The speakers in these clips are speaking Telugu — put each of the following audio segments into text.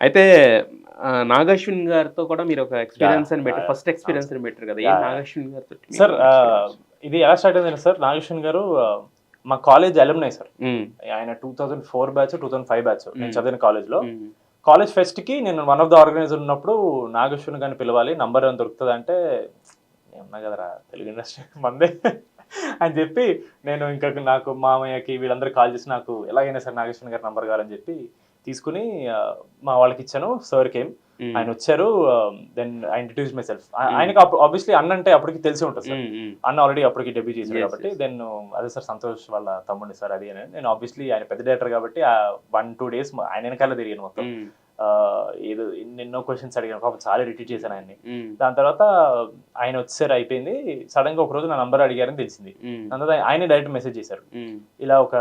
అయితే నాగాశ్విన్ గారితో కూడా మీరు ఒక ఎక్స్పీరియన్స్ అని పెట్టి ఫస్ట్ ఎక్స్పీరియన్స్ అని పెట్టారు కదా, ఏం నాగాశ్విన్ గారితో సార్? ఇది ఎలా స్టార్ట్ అయింది సార్, నాగేశ్వన్ గారు మా కాలేజ్ అలుమ్నై సార్. ఆయన 2004 బ్యాచ్ 2005 బ్యాచ్ నేను చదివిన కాలేజ్లో. కాలేజ్ ఫెస్ట్కి నేను వన్ ఆఫ్ ద ఆర్గనైజర్ ఉన్నప్పుడు నాగేశ్వన్ గారిని పిలవాలి, నంబర్ ఏమైనా దొరుకుతుంది అంటే ఉన్నా కదరా తెలుగు ఇండస్ట్రీ మందే అని చెప్పి నేను ఇంకా నాకు మామయ్యకి వీళ్ళందరూ కాల్ చేసి నాకు ఎలాగైనా సార్ నాగేశ్వన్ గారి నంబర్ కావాలని చెప్పి తీసుకుని మా వాళ్ళకి ఇచ్చాను. సార్కి ఏం ఆయన వచ్చారు. Then I introduce myself. ఆయనకి ఆబ్వియస్లీ అన్న అంటే అప్పటికి తెలిసి ఉంటుంది సార్, అన్న ఆల్రెడీ అప్పటికి డెబ్యూ చేశారు కాబట్టి. దెన్ అదే సార్ సంతోష్ వాళ్ళ తమ్ముడిని సార్ అది అని. నేను ఆబ్వియస్లీ ఆయన పెద్ద డైరెక్టర్ కాబట్టి 1-2 days ఆయన వెనకాల తిరిగాను మొత్తం. ఏదో ఎన్నో క్వశ్చన్స్ అడిగాను, పాపం చాలా రిట్రీట్ చేశాను ఆయన్ని. దాని తర్వాత ఆయన వచ్చేసారు, అయిపోయింది. సడన్ గా ఒక రోజు నా నంబర్ అడిగారని తెలిసింది. దాని తర్వాత ఆయన డైరెక్ట్ మెసేజ్ చేశారు, ఇలా ఒక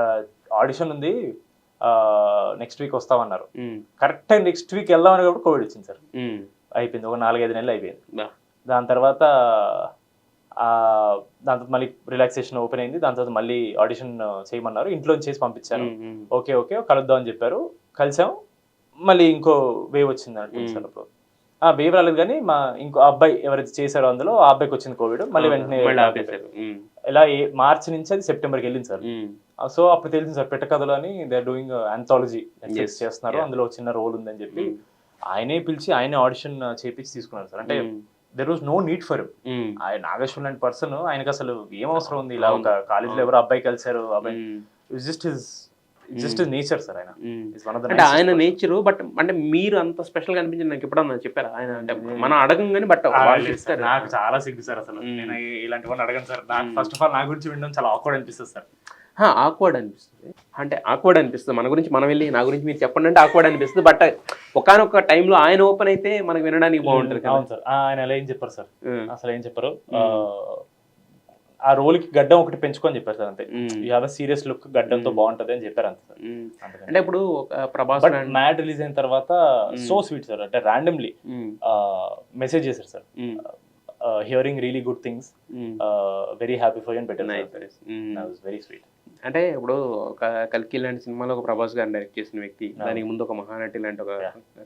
ఆడిషన్ ఉంది నెక్స్ట్ వీక్ వస్తామన్నారు. కరెక్ట్ నెక్స్ట్ వీక్ వెళ్దామని కాబట్టి కోవిడ్ వచ్చింది సార్. అయిపోయింది, ఒక 4-5 నెలలు అయిపోయింది. దాని తర్వాత దాంతో మళ్ళీ రిలాక్సేషన్ ఓపెన్ అయింది. దాని తర్వాత మళ్ళీ ఆడిషన్ చేయమన్నారు, ఇంట్లో చేసి పంపించాను. ఓకే ఓకే కలుద్దాం అని చెప్పారు, కలిసాం. మళ్ళీ ఇంకో వేవ్ వచ్చింది అంటున్నారు. అప్పుడు ఆ వేవ్ రాలేదు కానీ మా ఇంకో అబ్బాయి ఎవరైతే చేశారో అందులో ఆ అబ్బాయికి వచ్చింది కోవిడ్. మళ్ళీ వెంటనే ఇలా మార్చి నుంచి అది సెప్టెంబర్కి వెళ్ళింది సార్. సో అప్పుడు తెలిసింది సార్ పెట్టకథలు అని దే ఆర్ డూయింగ్ ఆంథాలజీ చేస్తున్నారు, అందులో చిన్న రోల్ ఉందని చెప్పి ఆయనే పిలిచి ఆయనే ఆడిషన్ చేపించి తీసుకున్నారు సార్. అంటే there was no need for ఆయన నాగేశ్వర్ లాంటి పర్సన్, ఆయనకు అసలు ఏం అవసరం ఉంది, ఇలా ఒక కాలేజీలో ఎవరు అబ్బాయి కలిసారు, అబ్బాయి జస్ట్ నేచర్ సార్. ఆయన అంటే ఆయన నేచర్. బట్ అంటే మీరు అంత స్పెషల్ గా అనిపించింది నాకు ఎప్పుడన్నా చెప్పారా ఆయన? అంటే మనం అడగం కానీ బట్ నాకు చాలా సిగ్గు సార్ అసలు, నేను ఇలాంటివన్నీ అడగను సార్. నాకు ఫస్ట్ ఆఫ్ ఆల్ నా గురించి వినడం చాలా ఆక్వర్డ్ అనిపిస్తుంది సార్. ఆక్వర్డ్ అనిపిస్తుంది అంటే ఆక్వర్డ్ అనిపిస్తుంది, మన గురించి మనం వెళ్ళి నా గురించి మీరు చెప్పండి అంటే ఆక్వర్డ్ అనిపిస్తుంది. బట్ ఒకనొక టైంలో ఆయన ఓపెన్ అయితే మనకు వినడానికి బాగుంటుంది. అవును సార్, ఆయన అలా ఏం చెప్పారు సార్, అసలు ఏం చెప్పారు. ఆ రోల్ కి గడ్డం ఒకటి పెంచుకొని చెప్పారు సార్, అంతే. You have a serious look, గడ్డంతో బాగుంటది అని చెప్పారు అంతే సార్. అంటే ఇప్పుడు ప్రభాస్ మ్యాడ్ రిలీజ్ అయిన తర్వాత సో స్వీట్ సార్, అంటే ర్యాండమ్లీ మెసేజ్ చేశారు sir, hearing really good things, very happy for you అని పెట్టారు. Very sweet. అంటే ఇప్పుడు ఒక కల్కి లాంటి సినిమాలో ఒక ప్రభాస్ గారిని డైరెక్ట్ చేసిన వ్యక్తి, దానికి ముందు ఒక మహానటి లాంటి ఒక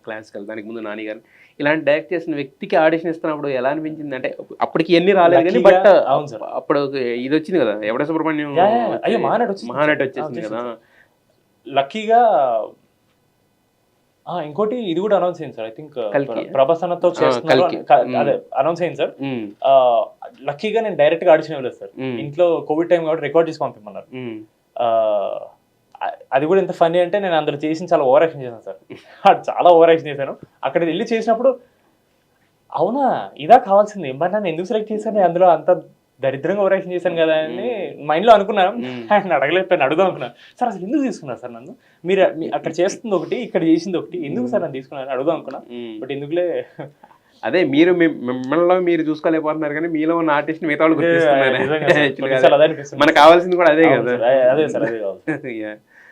క్లాసికల్, దానికి ముందు నాని గారిని ఇలాంటి డైరెక్ట్ చేసిన వ్యక్తికి ఆడిషన్ ఇస్తున్నప్పుడు ఎలా అనిపించింది? అంటే అప్పటికి ఎన్ని రాలేదు కానీ బట్ అప్పుడు ఇది వచ్చింది కదా, ఎవడ సుబ్రహ్మణ్యం మహానటి వచ్చేసింది కదా. లక్కీగా ఇంకోటి ఇది కూడా అనౌన్స్ అయింది సార్, ఐ థింక్ ప్రభాస్ అన్నతో చేస్తున్నారు అదే అనౌన్స్ అయింది సార్. లక్కీగా నేను డైరెక్ట్ గా ఆడిషన్ ఇవ్వలేదు సార్, ఇంట్లో కోవిడ్ టైం కాబట్టి రికార్డ్ చేసి పంపిమన్నారు. అది కూడా ఎంత ఫన్నీ అంటే నేను అందులో చేసి చాలా ఓవర్ యాక్షన్ చేశాను సార్. చాలా ఓవర్ యాక్షన్ చేశాను. అక్కడ వెళ్ళి చేసినప్పుడు అవునా ఇదా కావాల్సింది, మరి నన్ను ఎందుకు సెలెక్ట్ చేశాను, అందులో అంత దరిద్రంగా ఓవర్ యాక్షన్ చేశాను కదా అని మైండ్ లో అనుకున్నాను. ఆయన అడగలేకపోయాను, అడుగుదాం అనుకున్నాను. సార్ అసలు ఎందుకు తీసుకున్నారు సార్ నన్ను, మీరు అక్కడ చేస్తుంది ఒకటి ఇక్కడ చేసింది ఒకటి, ఎందుకు సార్ నన్ను తీసుకున్నారు అడుగుదాం అనుకున్నా. బట్ ఎందుకులే, అదే మీరు మిమ్మల్ని మీరు చూసుకోలేకపోతున్నారు కానీ మీలో ఉన్న ఆర్టిస్ట్ మిగతా వాళ్ళు గుర్తిస్తున్నారు. మనకు కావాల్సింది కూడా అదే కదా. అదే సార్, అదే కావాలి.